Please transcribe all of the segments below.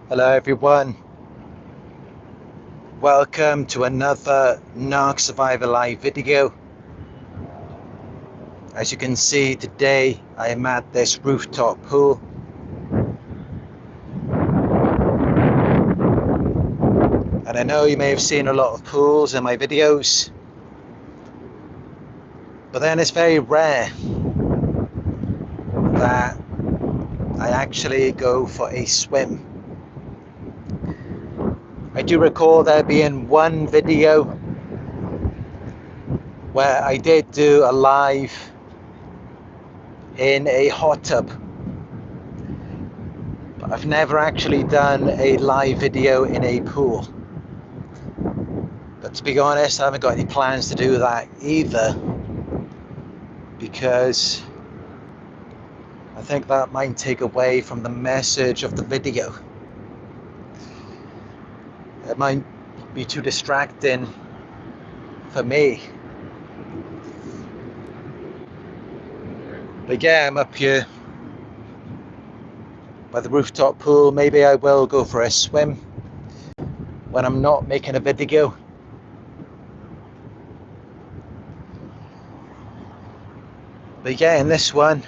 Hello everyone, welcome to another Narc Survivor live video. As you can see today I am at this rooftop pool. And I know you may have seen a lot of pools in my videos, but then it's very rare that I actually go for a swim. I do recall there being one video where I did do a live in a hot tub, but I've never actually done a live video in a pool. But to be honest, I haven't got any plans to do that either, because I think that might take away from the message of the video. It might be too distracting for me. But yeah, I'm up here by the rooftop pool. Maybe I will go for a swim when I'm not making a video. But yeah, in this one,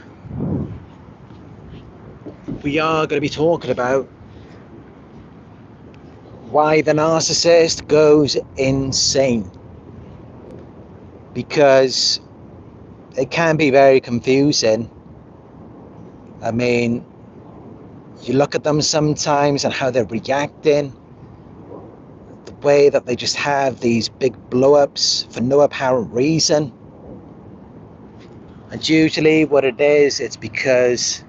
we are going to be talking about why the narcissist goes insane. Because it can be very confusing. I mean, you look at them sometimes and how they're reacting, the way that they just have these big blow-ups for no apparent reason. And usually what it is, it's because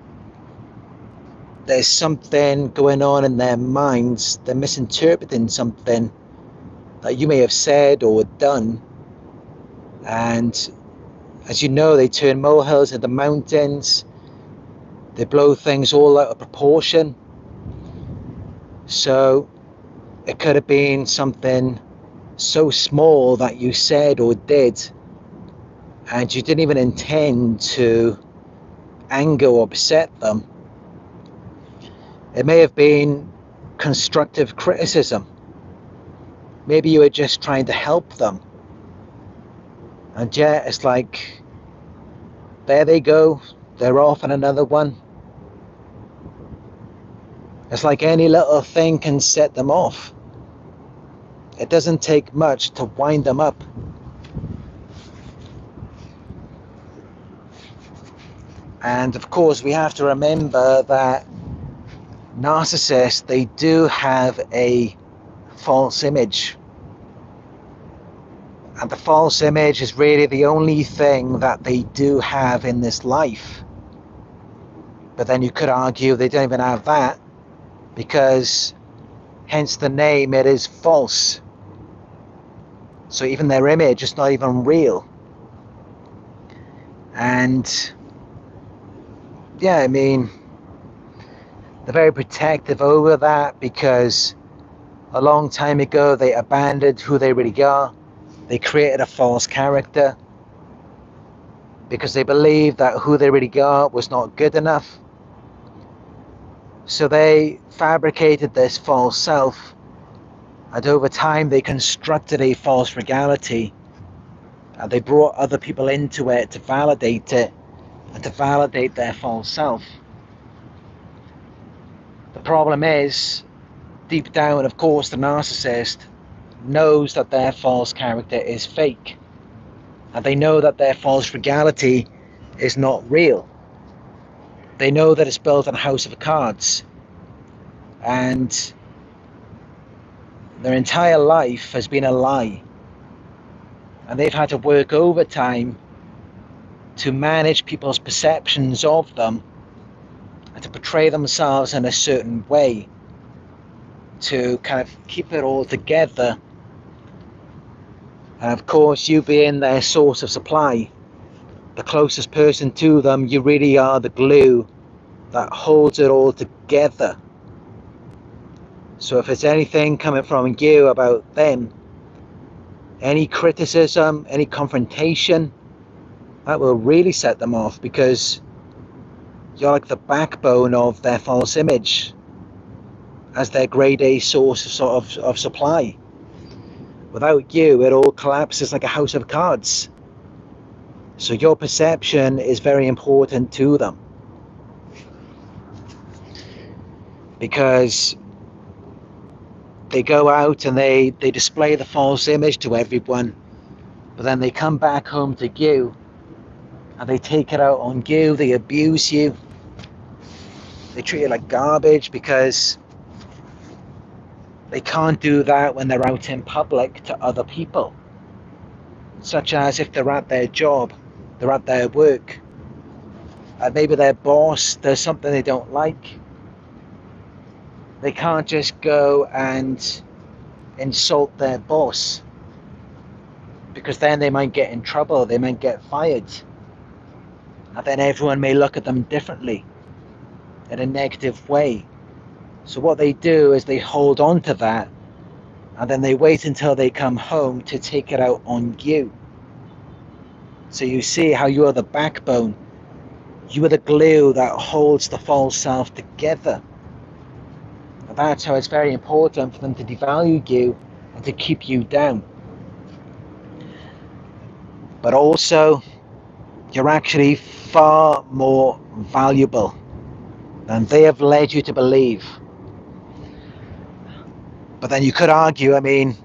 there's something going on in their minds. They're misinterpreting something that you may have said or done. And as you know, they turn molehills into mountains. They blow things all out of proportion. So it could have been something so small that you said or did, and you didn't even intend to anger or upset them. It may have been constructive criticism. Maybe you were just trying to help them. And yeah, it's like, there they go, they're off on another one. It's like any little thing can set them off. It doesn't take much to wind them up. And of course, we have to remember that narcissists, they do have a false image. And the false image is really the only thing that they do have in this life. But then you could argue they don't even have that, because hence the name, it is false. So even their image is not even real. And yeah, I mean, they're very protective over that, because a long time ago they abandoned who they really are. They created a false character because they believed that who they really are was not good enough. So they fabricated this false self, and over time they constructed a false reality, and they brought other people into it to validate it and to validate their false self. The problem is, deep down, of course, the narcissist knows that their false character is fake, and they know that their false reality is not real. They know that it's built on a house of cards, and their entire life has been a lie, and they've had to work overtime to manage people's perceptions of them and to portray themselves in a certain way to kind of keep it all together. And of course, you being their source of supply, the closest person to them, you really are the glue that holds it all together. So if it's anything coming from you about them, any criticism, any confrontation, that will really set them off, because you're like the backbone of their false image. as their grade A source of supply. Without you, it all collapses like a house of cards. So your perception is very important to them, because they go out and they display the false image to everyone, but then they come back home to you and they take it out on you. They abuse you, they treat you like garbage, because they can't do that when they're out in public to other people, such as if they're at their job, they're at their work, and maybe their boss does something they don't like. They can't just go and insult their boss, because then they might get in trouble, they might get fired, and then everyone may look at them differently in a negative way. So what they do is they hold on to that, and then they wait until they come home to take it out on you. So you see how you are the backbone, you are the glue that holds the false self together. And that's how it's very important for them to devalue you and to keep you down. But also, you're actually far more valuable than they have led you to believe. But then you could argue, I mean,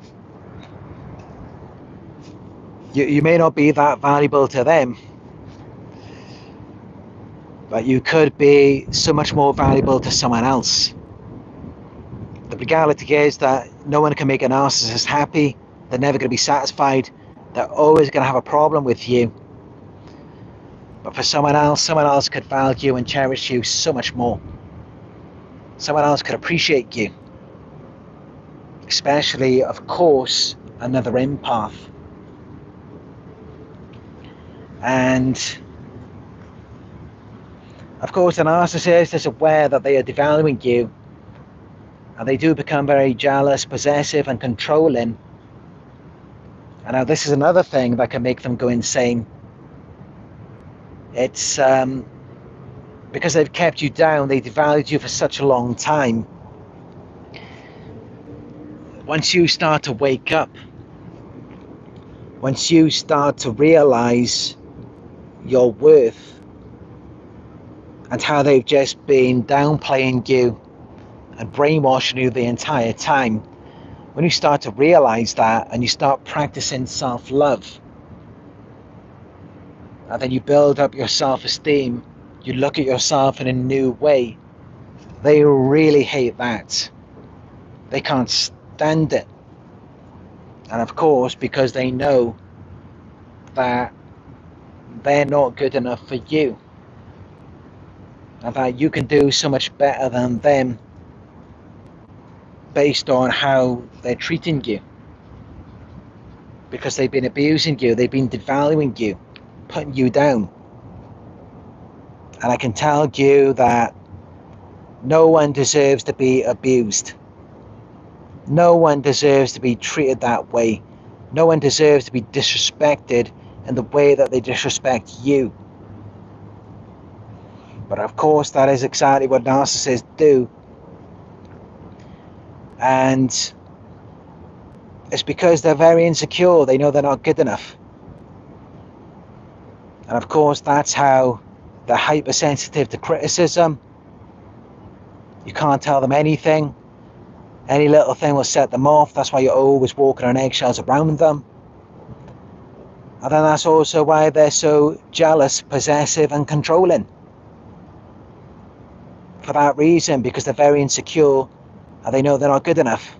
you may not be that valuable to them, but you could be so much more valuable to someone else. The reality is that no one can make a narcissist happy. They're never going to be satisfied. They're always going to have a problem with you. But for someone else could value and cherish you so much more. Someone else could appreciate you. Especially, of course, another empath. And of course, the narcissist is aware that they are devaluing you, and they do become very jealous, possessive, and controlling. And now this is another thing that can make them go insane. It's because they've kept you down, they devalued you for such a long time. Once you start to wake up, once you start to realize your worth and how they've just been downplaying you and brainwashing you the entire time, when you start to realize that and you start practicing self-love, and then you build up your self-esteem, you look at yourself in a new way, they really hate that. They can't stand it. And of course, because they know that they're not good enough for you, and that you can do so much better than them based on how they're treating you, because they've been abusing you, they've been devaluing you, putting you down. And I can tell you that no one deserves to be abused. No one deserves to be treated that way. No one deserves to be disrespected in the way that they disrespect you. But of course, that is exactly what narcissists do. And it's because they're very insecure. They know they're not good enough. And of course, that's how they're hypersensitive to criticism. You can't tell them anything. Any little thing will set them off. That's why you're always walking on eggshells around them. And then that's also why they're so jealous, possessive, and controlling. For that reason, because they're very insecure and they know they're not good enough.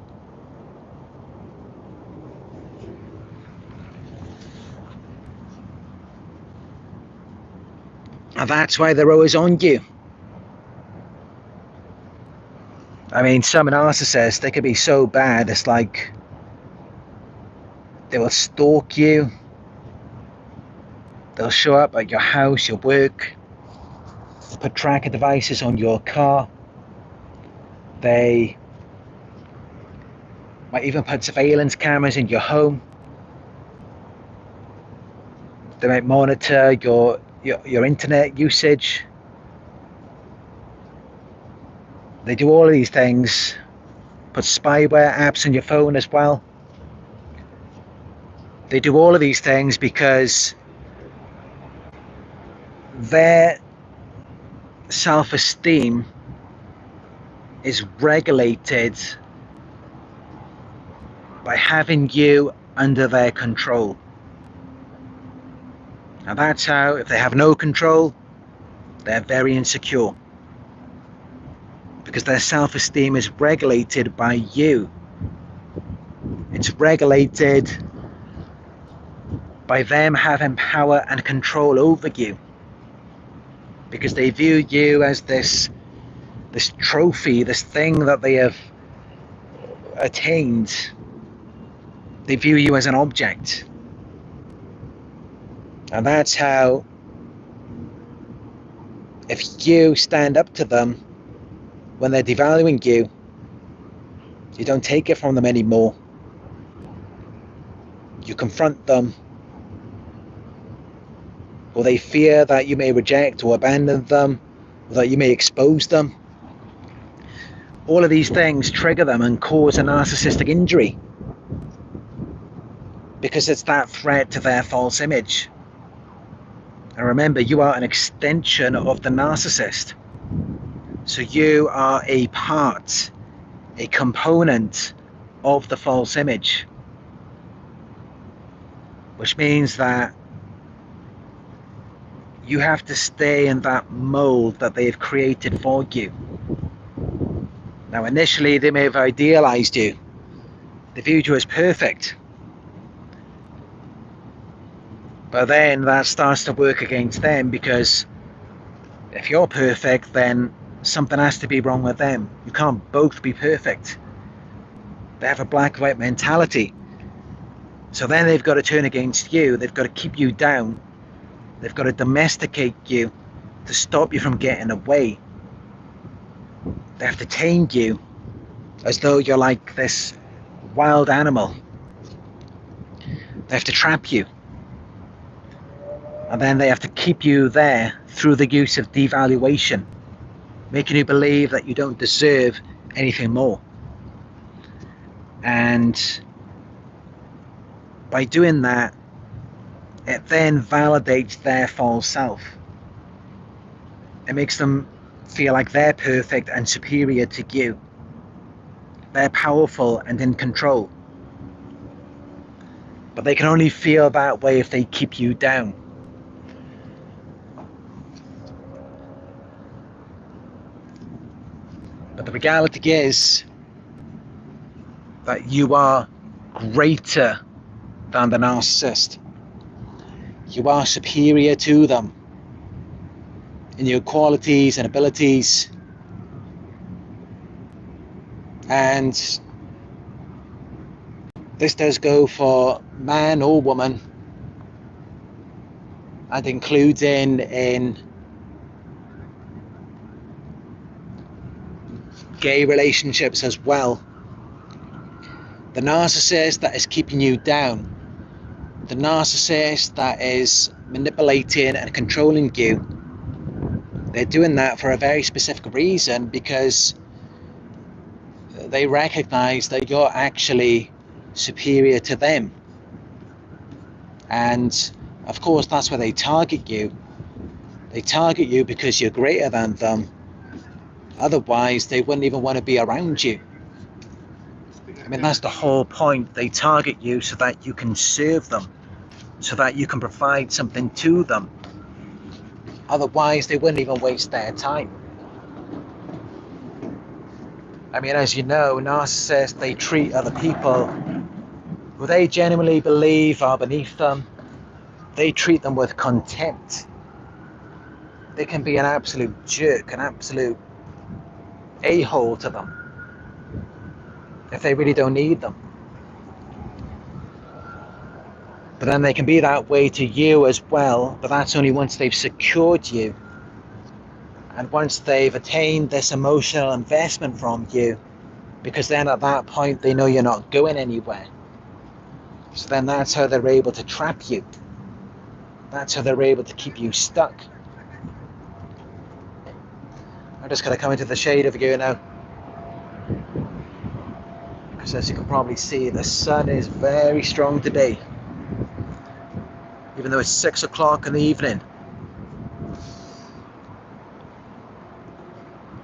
And that's why they're always on you. I mean, some narcissists, they can be so bad, it's like they will stalk you. They'll show up at your house, your work. They'll put tracker devices on your car. They might even put surveillance cameras in your home. They might monitor your internet usage. They do all of these things put spyware apps on your phone as well. They do all of these things because their self-esteem is regulated by having you under their control. And that's how, if they have no control, they're very insecure. Because their self-esteem is regulated by you. It's regulated by them having power and control over you. Because they view you as this trophy, this thing that they have attained. They view you as an object. And that's how, if you stand up to them when they're devaluing you, you don't take it from them anymore. You confront them, or they fear that you may reject or abandon them, or that you may expose them. All of these things trigger them and cause a narcissistic injury, because it's that threat to their false image. And remember, you are an extension of the narcissist. So you are a part, a component of the false image. Which means that you have to stay in that mold that they've created for you. Now, initially, they may have idealized you. They viewed you as perfect. But then that starts to work against them, because if you're perfect, then something has to be wrong with them. You can't both be perfect. They have a black and white mentality. So then they've got to turn against you. They've got to keep you down. They've got to domesticate you to stop you from getting away. They have to tame you as though you're like this wild animal. They have to trap you. And then they have to keep you there through the use of devaluation, making you believe that you don't deserve anything more. And by doing that, it then validates their false self. It makes them feel like they're perfect and superior to you. They're powerful and in control. But they can only feel that way if they keep you down. But the reality is that you are greater than the narcissist. You are superior to them in your qualities and abilities. And this does go for man or woman, and including in gay relationships as well. The narcissist that is keeping you down, the narcissist that is manipulating and controlling you, they're doing that for a very specific reason, because they recognize that you're actually superior to them. And of course, that's where they target you. They target you because you're greater than them. Otherwise, they wouldn't even want to be around you. I mean, that's the whole point. They target you so that you can serve them, so that you can provide something to them. Otherwise, they wouldn't even waste their time. I mean, as you know, narcissists, they treat other people who they genuinely believe are beneath them, they treat them with contempt. They can be an absolute jerk, an absolute a-hole to them if they really don't need them. But then they can be that way to you as well, but that's only once they've secured you. And once they've attained this emotional investment from you, because then at that point they know you're not going anywhere. So then that's how they're able to trap you. That's how they're able to keep you stuck. I'm just going to come into the shade of you now. So as you can probably see, the sun is very strong today, even though it's 6 o'clock in the evening.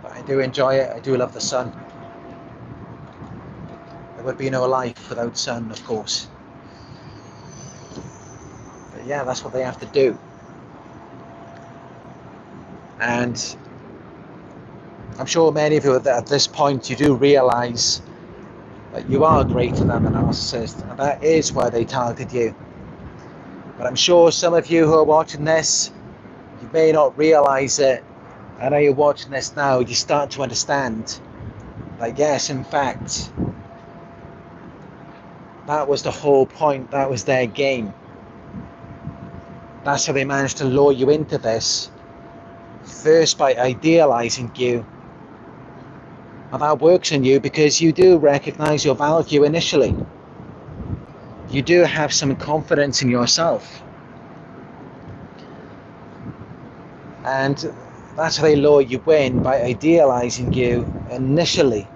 But I do enjoy it. I do love the sun. There would be no life without sun, of course. But yeah, that's what they have to do. And I'm sure many of you at this point, you do realize that you are greater than the narcissist, and that is why they target you. But I'm sure some of you who are watching this, you may not realize it. I know you're watching this now, you start to understand that yes, in fact, that was the whole point, that was their game. That's how they managed to lure you into this. First by idealizing you. And that works on you because you do recognize your value initially. You do have some confidence in yourself. And that's how they lure you in, by idealizing you initially.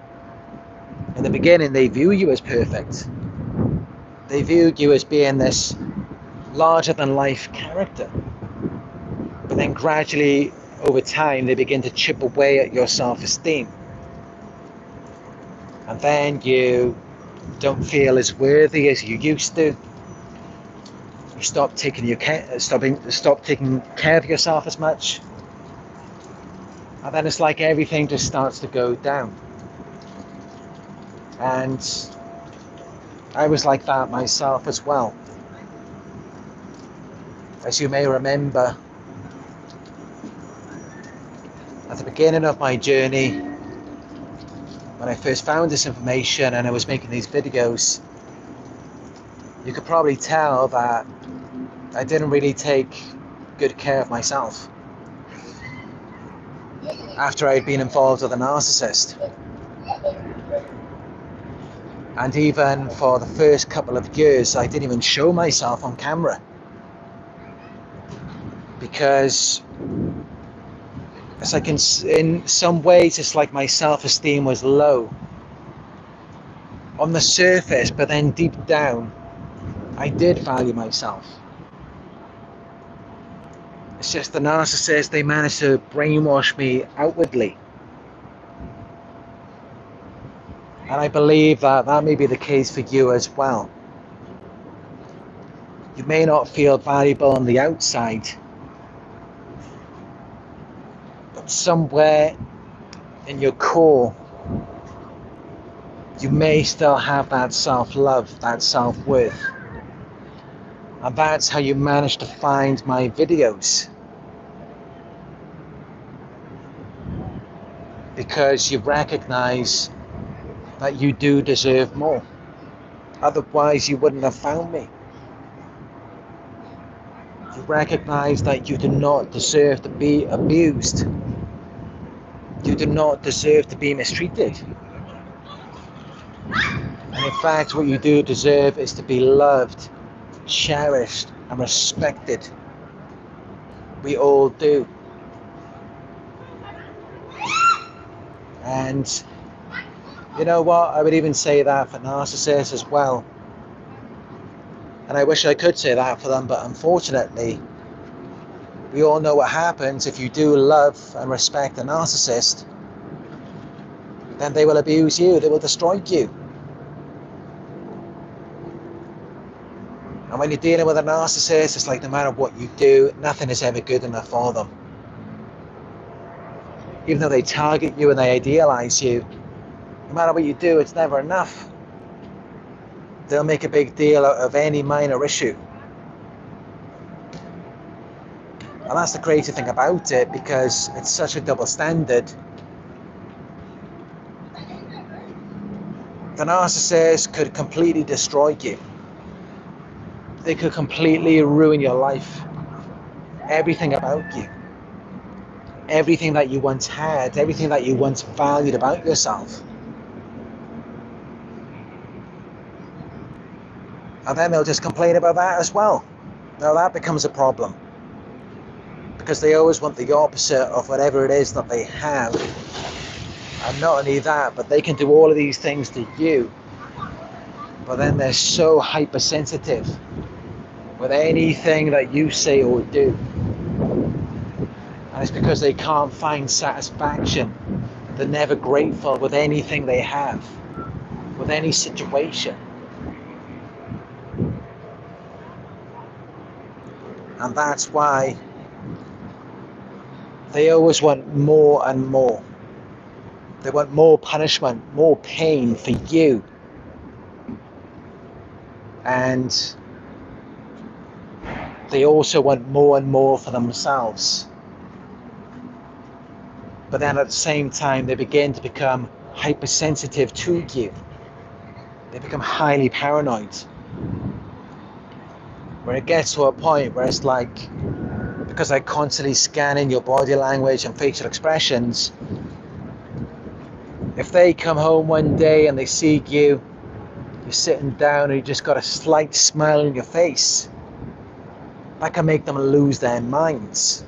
In the beginning, they view you as perfect. They viewed you as being this larger than life character. But then gradually, over time, they begin to chip away at your self-esteem. And then you don't feel as worthy as you used to. You stop taking care of yourself as much. And then it's like everything just starts to go down. And I was like that myself as well. As you may remember, at the beginning of my journey, when I first found this information and I was making these videos, you could probably tell that I didn't really take good care of myself after I'd been involved with a narcissist. And even for the first couple of years, I didn't even show myself on camera, because it's like in some ways it's like my self-esteem was low on the surface, but then deep down I did value myself. It's just the narcissist, they managed to brainwash me outwardly. And I believe that that may be the case for you as well. You may not feel valuable on the outside, but somewhere in your core, you may still have that self-love, that self-worth. And that's how you manage to find my videos. Because you recognize that you do deserve more. Otherwise, you wouldn't have found me. You recognize that you do not deserve to be abused. You do not deserve to be mistreated. And in fact, what you do deserve is to be loved, cherished, and respected. We all do. And you know what? I would even say that for narcissists as well. And I wish I could say that for them, but unfortunately, we all know what happens if you do love and respect a narcissist. Then they will abuse you, they will destroy you. And when you're dealing with a narcissist, it's like no matter what you do, nothing is ever good enough for them. Even though they target you and they idealize you, no matter what you do, it's never enough. They'll make a big deal out of any minor issue. And that's the crazy thing about it, because it's such a double standard. The narcissist could completely destroy you. They could completely ruin your life. Everything about you. Everything that you once had, everything that you once valued about yourself. And then they'll just complain about that as well. Now that becomes a problem. Because they always want the opposite of whatever it is that they have. And not only that, but they can do all of these things to you but then they're so hypersensitive with anything that you say or do. And it's because they can't find satisfaction. They're never grateful with anything they have, with any situation. And that's why they always want more and more. They want more punishment, more pain for you. And they also want more and more for themselves. But then at the same time, they begin to become hypersensitive to you. They become highly paranoid. Where it gets to a point where it's like, because they're constantly scanning your body language and facial expressions, if they come home one day and they see you're sitting down and you just got a slight smile on your face, that can make them lose their minds.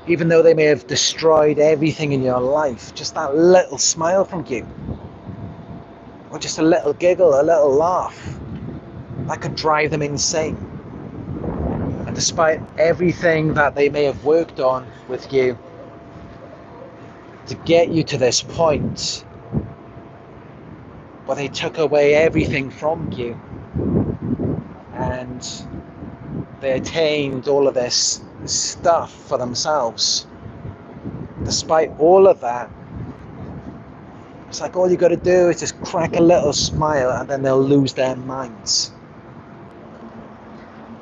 Even though they may have destroyed everything in your life, just that little smile from you, or just a little giggle, a little laugh, that could drive them insane. And despite everything that they may have worked on with you to get you to this point, where they took away everything from you and they attained all of this stuff for themselves, despite all of that, it's like all you got to do is just crack a little smile and then they'll lose their minds.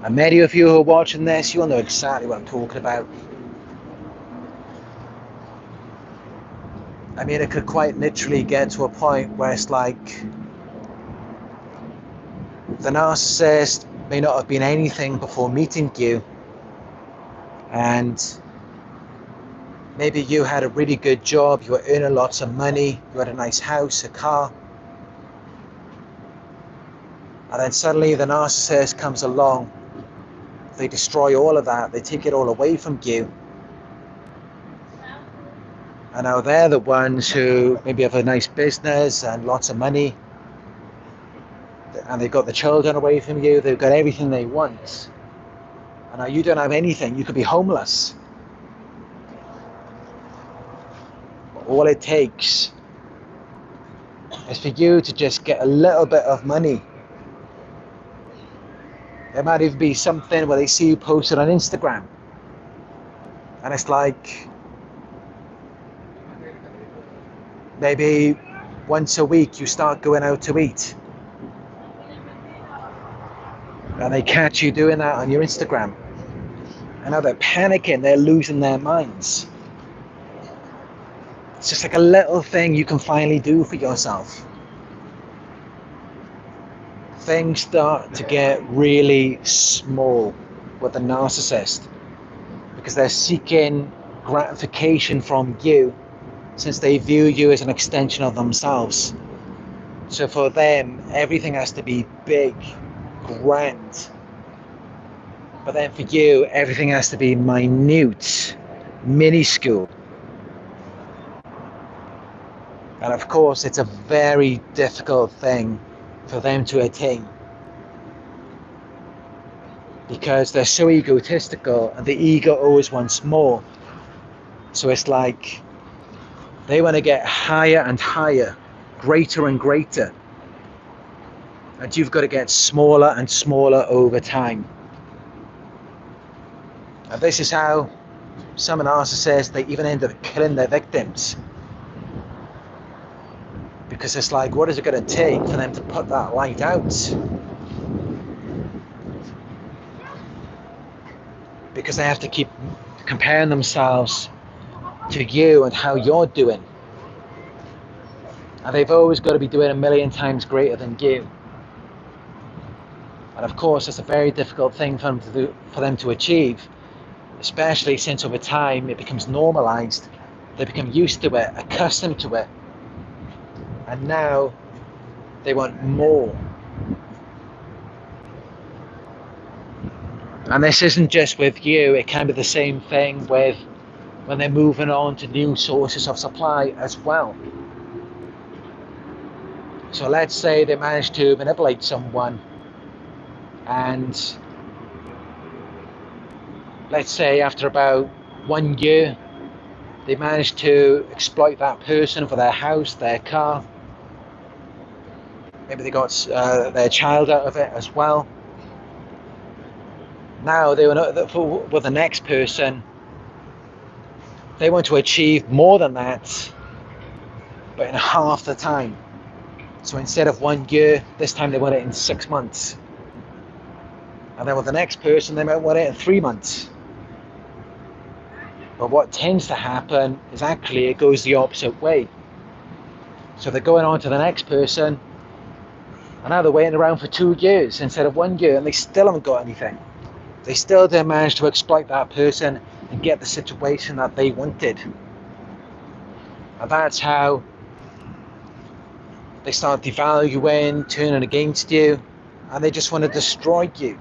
And many of you who are watching this, you'll know exactly what I'm talking about. I mean, it could quite literally get to a point where it's like the narcissist may not have been anything before meeting you, and maybe you had a really good job, you were earning lots of money, you had a nice house, a car, and then suddenly the narcissist comes along. They destroy all of that, they take it all away from you. And now they're the ones who maybe have a nice business and lots of money, and they've got the children away from you, they've got everything they want. And now you don't have anything, you could be homeless. All it takes is for you to just get a little bit of money. It might even be something where they see you posted on Instagram, and it's like maybe once a week you start going out to eat, and they catch you doing that on your Instagram, and now they're panicking, they're losing their minds. It's just like a little thing you can finally do for yourself. Things start to get really small with the narcissist because they're seeking gratification from you, since they view you as an extension of themselves. So for them, everything has to be big, grand. But then for you, everything has to be minute, minuscule. And of course, it's a very difficult thing for them to attain, because they're so egotistical and the ego always wants more. So it's like they want to get higher and higher, greater and greater, and you've got to get smaller and smaller over time. And this is how some narcissists, they even end up killing their victims, because it's like, what is it going to take for them to put that light out? Because they have to keep comparing themselves to you and how you're doing, and they've always got to be doing a million times greater than you. And of course, it's a very difficult thing for them to achieve, especially since over time it becomes normalized. They become used to it, accustomed to it, and now they want more. And this isn't just with you, it can be the same thing with when they're moving on to new sources of supply as well. So let's say they manage to manipulate someone, and let's say after about 1 year, they manage to exploit that person for their house, their car. Maybe they got their child out of it as well. Now they want to, with the next person, they want to achieve more than that, but in half the time. So instead of 1 year, this time they want it in 6 months. And then with the next person, they might want it in 3 months. But what tends to happen is actually it goes the opposite way. So they're going on to the next person, and now they're waiting around for 2 years instead of 1 year, and they still haven't got anything. They still didn't manage to exploit that person and get the situation that they wanted. And that's how they start devaluing, turning against you, and they just want to destroy you.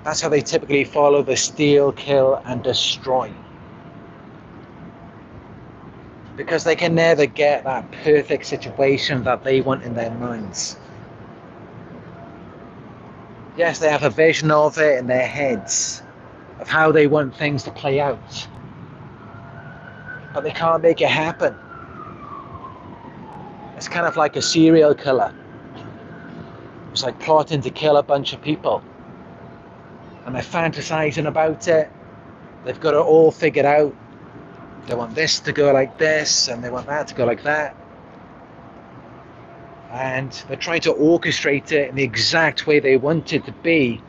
That's how they typically follow the steal, kill, and destroy. Because they can never get that perfect situation that they want in their minds. Yes, they have a vision of it in their heads, of how they want things to play out. But they can't make it happen. It's kind of like a serial killer. It's like plotting to kill a bunch of people. And they're fantasizing about it. They've got it all figured out. They want this to go like this, and they want that to go like that. And they're trying to orchestrate it in the exact way they want it to be,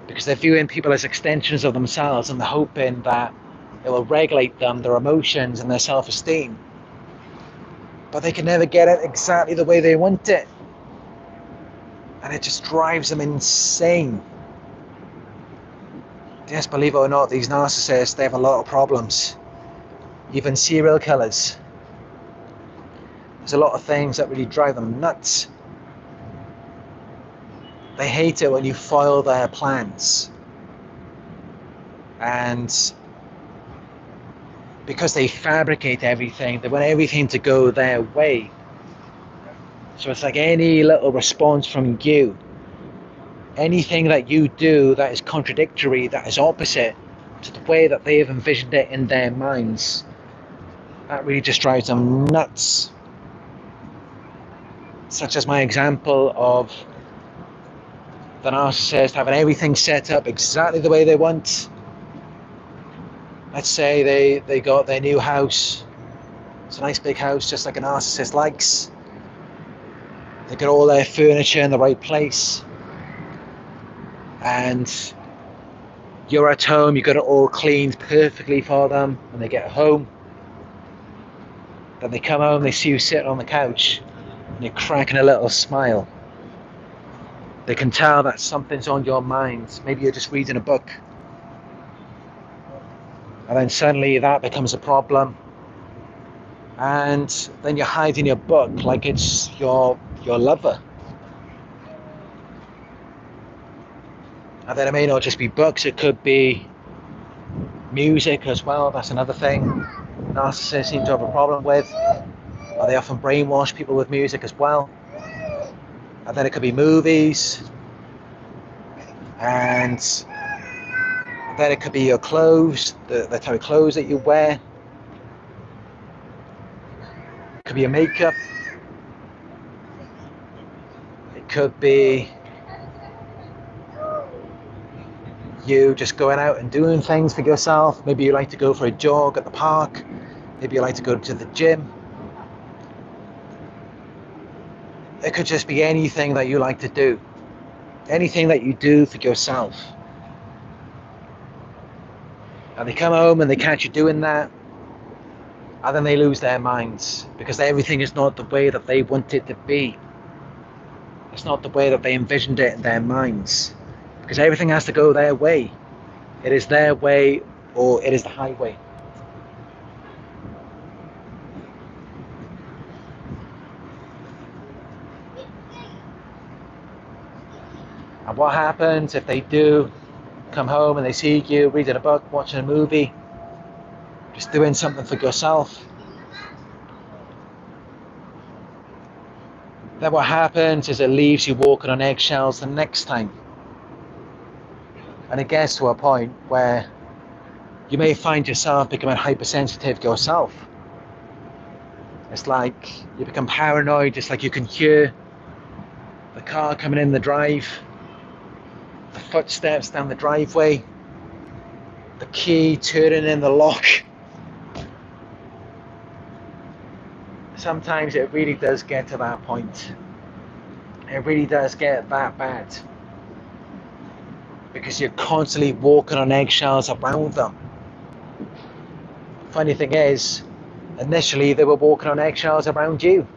because they're viewing people as extensions of themselves, and they're hoping that it will regulate them, their emotions and their self-esteem. But they can never get it exactly the way they want it. And it just drives them insane. Yes, believe it or not, these narcissists, they have a lot of problems. Even serial killers. There's a lot of things that really drive them nuts. They hate it when you foil their plans. And because they fabricate everything, they want everything to go their way. So it's like any little response from you, anything that you do that is contradictory, that is opposite to the way that they have envisioned it in their minds, that really just drives them nuts. Such as my example of the narcissist having everything set up exactly the way they want. Let's say they got their new house. It's a nice big house, just like a narcissist likes. They got all their furniture in the right place. And you're at home, you got it all cleaned perfectly for them when they get home. Then they come home, they see you sitting on the couch, and you're cracking a little smile. They can tell that something's on your mind. Maybe you're just reading a book. And then suddenly that becomes a problem. And then you're hiding your book like it's your lover. And then it may not just be books, it could be music as well. That's another thing narcissists seem to have a problem with. Or they often brainwash people with music as well. And then it could be movies. And then it could be your clothes, the type of clothes that you wear. It could be your makeup. It could be you just going out and doing things for yourself. Maybe you like to go for a jog at the park. Maybe you like to go to the gym. It could just be anything that you like to do. Anything that you do for yourself. And they come home and they catch you doing that, and then they lose their minds, because everything is not the way that they want it to be. It's not the way that they envisioned it in their minds, because everything has to go their way. It is their way, or it is the highway. And what happens if they do come home and they see you reading a book, watching a movie, just doing something for yourself? Then what happens is it leaves you walking on eggshells the next time. And it gets to a point where you may find yourself becoming hypersensitive yourself. It's like you become paranoid. It's like you can hear the car coming in the drive, the footsteps down the driveway, the key turning in the lock. Sometimes it really does get to that point. It really does get that bad. Because you're constantly walking on eggshells around them. Funny thing is, initially they were walking on eggshells around you.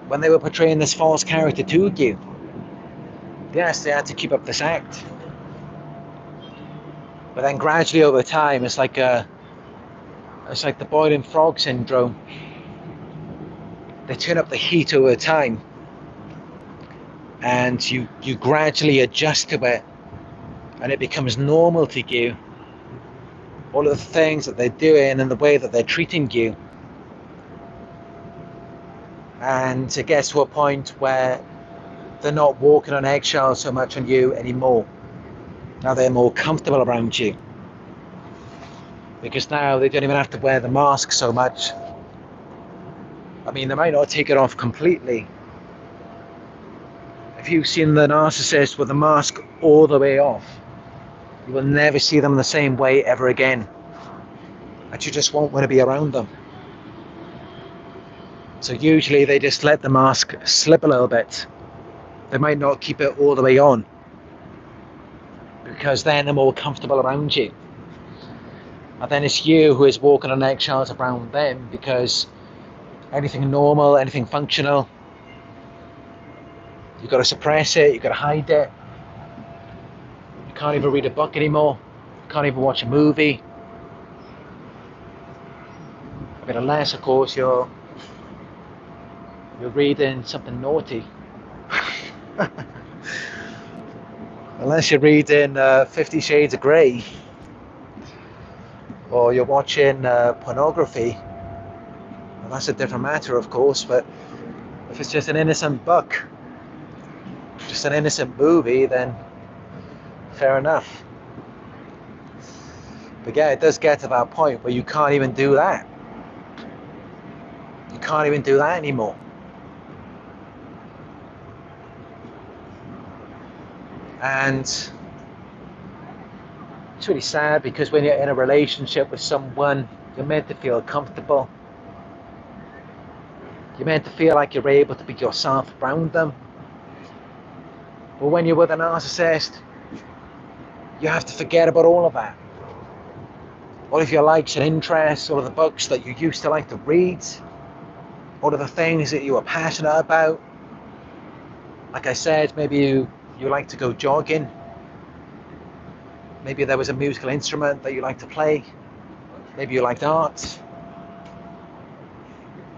When they were portraying this false character to you. Yes, they had to keep up this act. But then gradually over time, it's like the boiling frog syndrome. They turn up the heat over time. And you gradually adjust to it. And it becomes normal to you. All of the things that they're doing and the way that they're treating you. And it gets to a point where they're not walking on eggshells so much on you anymore. Now they're more comfortable around you. Because now they don't even have to wear the mask so much. I mean, they might not take it off completely. If you've seen the narcissist with the mask all the way off, you will never see them the same way ever again. And you just won't want to be around them. So usually they just let the mask slip a little bit. They might not keep it all the way on. Because then they're more comfortable around you. And then it's you who is walking on eggshells around them, because anything normal, anything functional, you've got to suppress it, you've got to hide it. You can't even read a book anymore. You can't even watch a movie. I mean, unless, of course, you're reading something naughty. Unless you're reading 50 Shades of Grey, or you're watching pornography, well, that's a different matter, of course. But if it's just an innocent book, just an innocent movie, then fair enough. But yeah, it does get to that point where you can't even do that. You can't even do that anymore. And it's really sad, because when you're in a relationship with someone, you're meant to feel comfortable. You're meant to feel like you're able to be yourself around them. But when you're with a narcissist, you have to forget about all of that. All of your likes and interests, all of the books that you used to like to read, all of the things that you were passionate about. Like I said, maybe you like to go jogging. Maybe there was a musical instrument that you like to play. Maybe you liked art.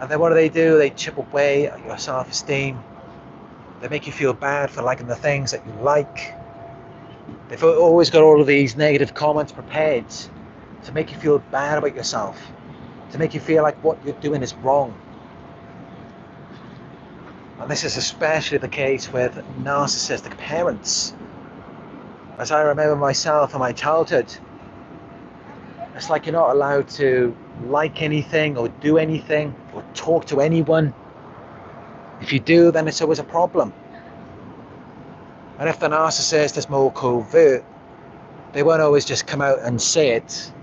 And then what do? They chip away at your self-esteem. They make you feel bad for liking the things that you like. They've always got all of these negative comments prepared to make you feel bad about yourself, to make you feel like what you're doing is wrong. And this is especially the case with narcissistic parents. As I remember myself in my childhood, it's like you're not allowed to like anything or do anything or talk to anyone. If you do, then it's always a problem. And if the narcissist is more covert, they won't always just come out and say it.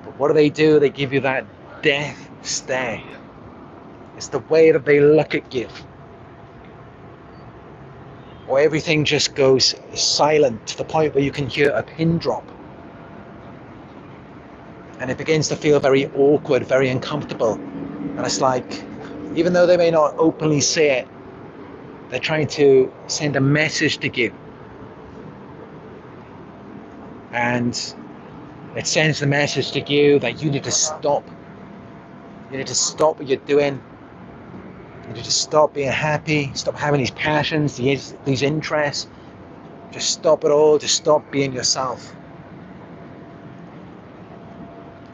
But what do? They give you that death stare. It's the way that they look at you. Or everything just goes silent to the point where you can hear a pin drop. And it begins to feel very awkward, very uncomfortable. And it's like, even though they may not openly say it, they're trying to send a message to you. And it sends the message to you that you need to stop. You need to stop what you're doing. You need to stop being happy, stop having these passions, these interests. Just stop it all, just stop being yourself.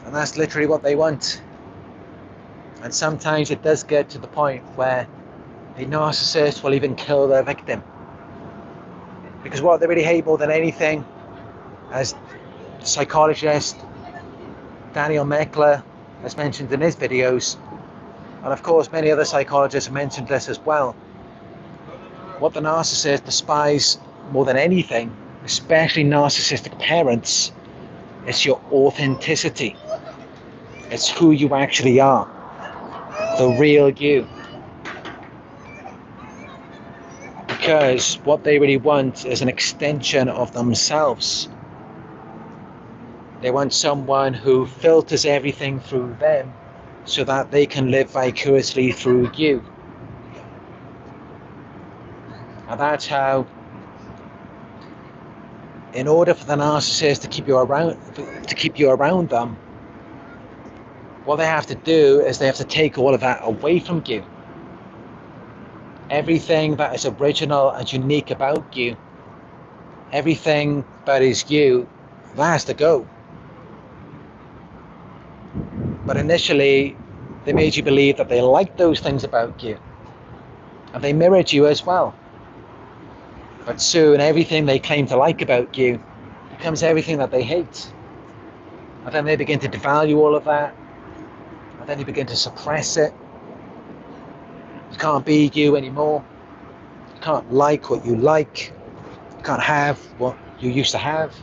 And that's literally what they want. And sometimes it does get to the point where A narcissist will even kill their victim. Because what they really hate more than anything, as psychologist Daniel Meckler has mentioned in his videos, and of course many other psychologists have mentioned this as well, what the narcissist despise more than anything, especially narcissistic parents, is your authenticity. It's who you actually are, the real you. Because what they really want is an extension of themselves. They want someone who filters everything through them so that they can live vicariously through you. And that's how, in order for the narcissist to keep you around them, what they have to do is they have to take all of that away from you. Everything that is original and unique about you, everything that is you, that has to go. But initially, they made you believe that they liked those things about you, and they mirrored you as well. But soon, everything they claim to like about you becomes everything that they hate. And then they begin to devalue all of that, and then you begin to suppress it. You can't be you anymore. You can't like what you like. You can't have what you used to have.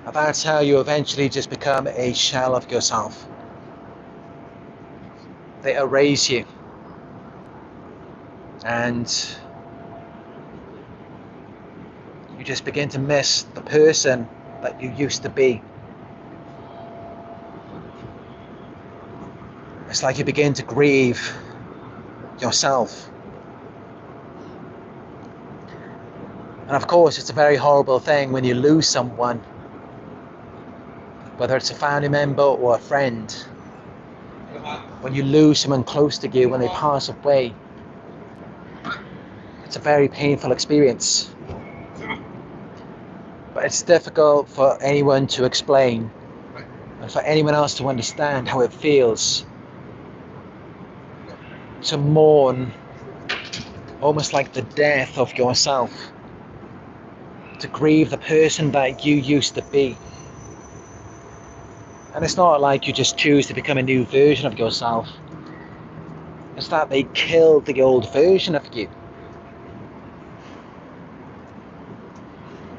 And that's how you eventually just become a shell of yourself. They erase you. And you just begin to miss the person that you used to be. It's like you begin to grieve yourself. And of course, it's a very horrible thing when you lose someone, whether it's a family member or a friend. When you lose someone close to you, when they pass away, it's a very painful experience. But it's difficult for anyone to explain and for anyone else to understand how it feels to mourn almost like the death of yourself, to grieve the person that you used to be. And it's not like you just choose to become a new version of yourself. It's that they killed the old version of you.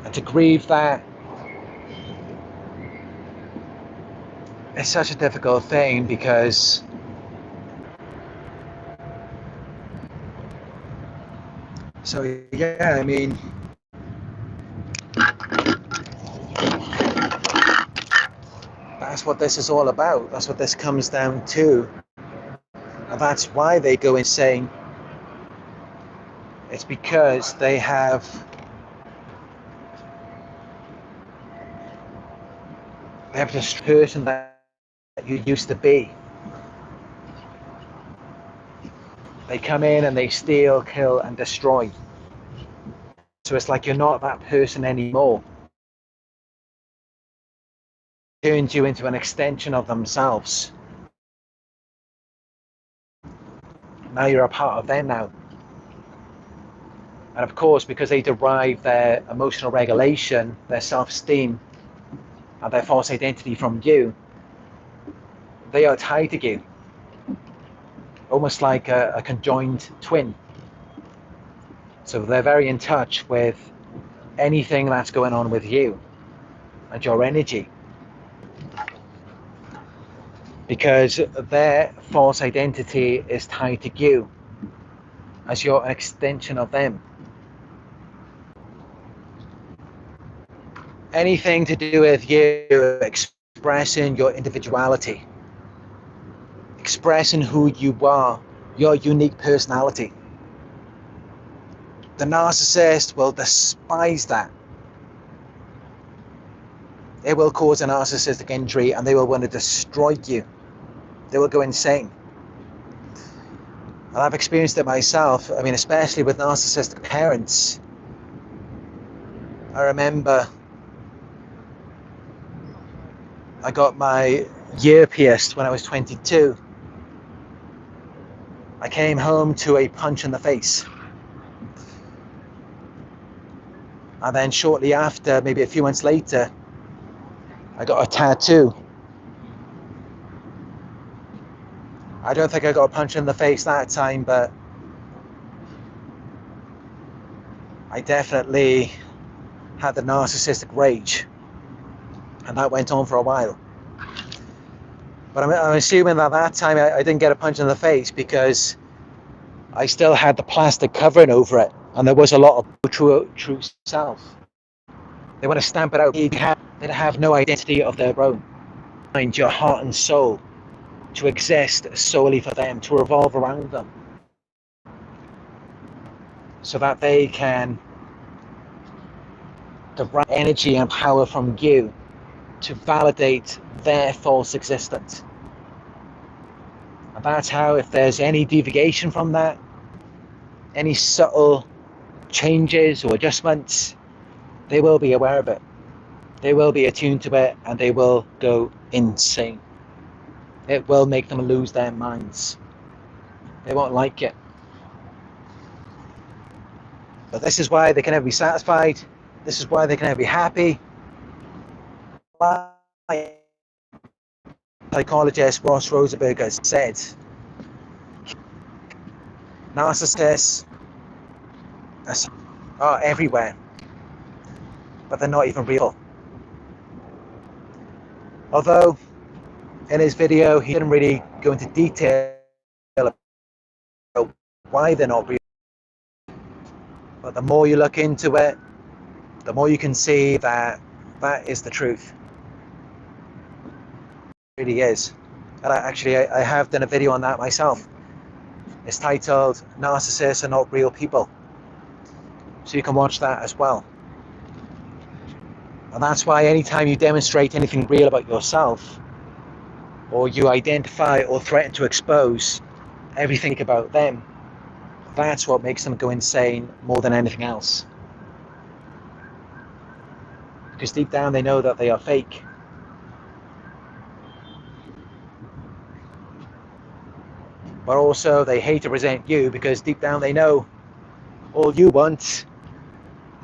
And to grieve that is such a difficult thing, because I mean, that's what this is all about. That's what this comes down to. And that's why they go insane. It's because they have this person that you used to be. They come in and they steal, kill, and destroy. So it's like you're not that person anymore. It turns you into an extension of themselves. Now you're a part of them now. And of course, because they derive their emotional regulation, their self-esteem, and their false identity from you, they are tied to you. Almost like a conjoined twin. So they're very in touch with anything that's going on with you and your energy, because their false identity is tied to you as you're an extension of them. Anything to do with you expressing your individuality, expressing who you are, your unique personality. The narcissist will despise that. It will cause a narcissistic injury, and they will want to destroy you. They will go insane. And I've experienced it myself. I mean, especially with narcissistic parents. I remember I got my ear pierced when I was 22. I came home to a punch in the face. And then shortly after, maybe a few months later, I got a tattoo. I don't think I got a punch in the face that time, but I definitely had the narcissistic rage. And that went on for a while. But I'm assuming that that time I didn't get a punch in the face because I still had the plastic covering over it. And there was a lot of true self. They want to stamp it out. They have no identity of their own. Find your heart and soul to exist solely for them, to revolve around them, so that they can derive energy and power from you to validate their false existence. And that's how, if there's any deviation from that, any subtle changes or adjustments, they will be aware of it. They will be attuned to it, and they will go insane. It will make them lose their minds. They won't like it. But this is why they can never be satisfied. This is why they can never be happy. Psychologist Ross Rosenberg has said, narcissists are everywhere, but they're not even real. Although in his video he didn't really go into detail about why they're not real. But the more you look into it, the more you can see that that is the truth. It really is. And I have done a video on that myself. It's titled Narcissists Are Not Real People. So you can watch that as well. And that's why anytime you demonstrate anything real about yourself, or you identify or threaten to expose everything about them, that's what makes them go insane more than anything else. Because deep down they know that they are fake. But also they hate to resent you, because deep down they know all you want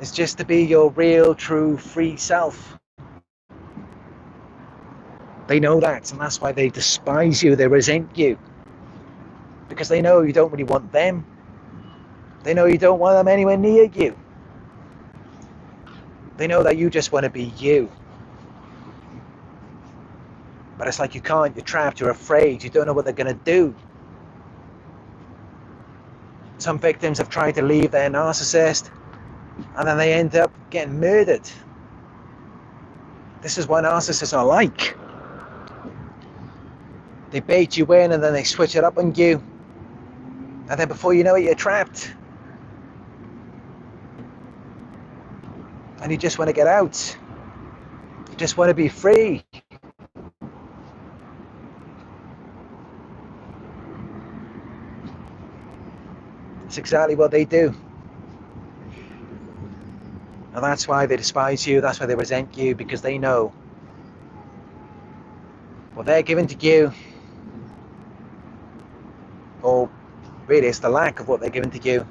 is just to be your real, true, free self. They know that, and that's why they despise you, they resent you. Because they know you don't really want them. They know you don't want them anywhere near you. They know that you just want to be you. But it's like you can't, you're trapped, you're afraid, you don't know what they're going to do. Some victims have tried to leave their narcissist, and then they end up getting murdered. This is what narcissists are like. They bait you in, and then they switch it up on you. And then before you know it, you're trapped. And you just want to get out. You just want to be free. It's exactly what they do. And that's why they despise you, that's why they resent you, because they know what they're giving to you, or really it's the lack of what they're giving to you.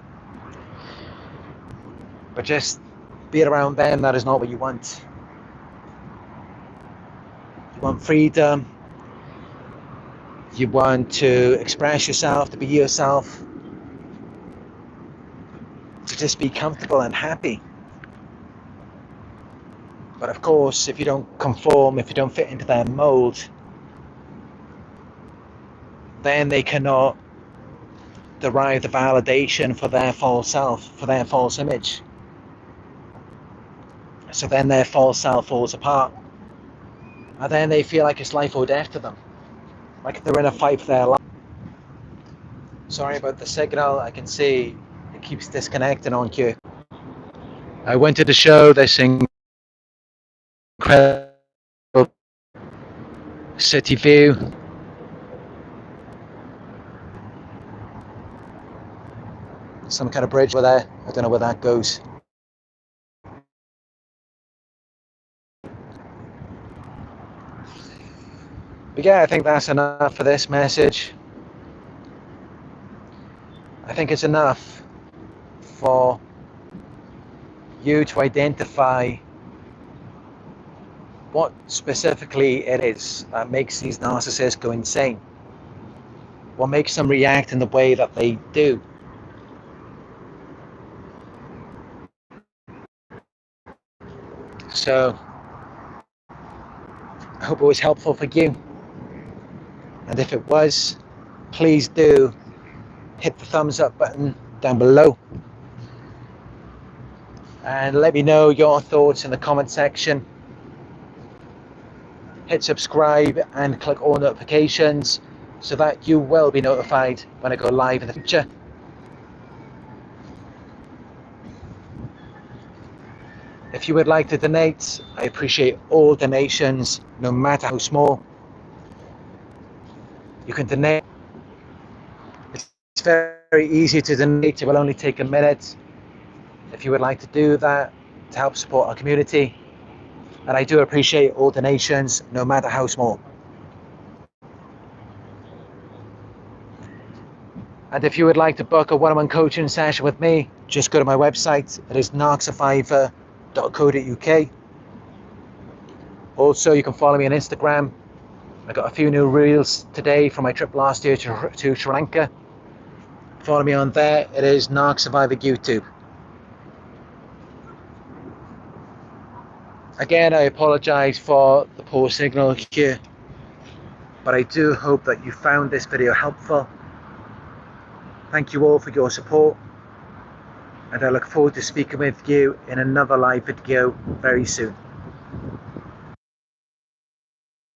But just being around them, that is not what you want. You want freedom. You want to express yourself, to be yourself, to just be comfortable and happy. But of course, if you don't conform, if you don't fit into their mold, then they cannot derive the validation for their false self, for their false image. So then their false self falls apart. And then they feel like it's life or death to them. Like they're in a fight for their life. Sorry about the signal, I can see it keeps disconnecting on cue. I wanted to show this incredible city view. Some kind of bridge over there. I don't know where that goes. But yeah, I think that's enough for this message. think it's enough for you to identify what specifically it is that makes these narcissists go insane. What makes them react in the way that they do. So I hope it was helpful for you. And if it was, please do hit the thumbs up button down below. And let me know your thoughts in the comment section. Hit subscribe and click all notifications so that you will be notified when I go live in the future. If you would like to donate, I appreciate all donations, no matter how small. You can donate. It's very easy to donate. It will only take a minute. If you would like to do that to help support our community. And I do appreciate all donations, no matter how small. And if you would like to book a one-on-one coaching session with me, just go to my website. It is narcsurvivor.co.uk. Also, you can follow me on Instagram. I got a few new reels today from my trip last year to Sri Lanka. Follow me on there. It is Narc Survivor YouTube. Again, I apologize for the poor signal here, but I do hope that you found this video helpful. Thank you all for your support, and I look forward to speaking with you in another live video very soon.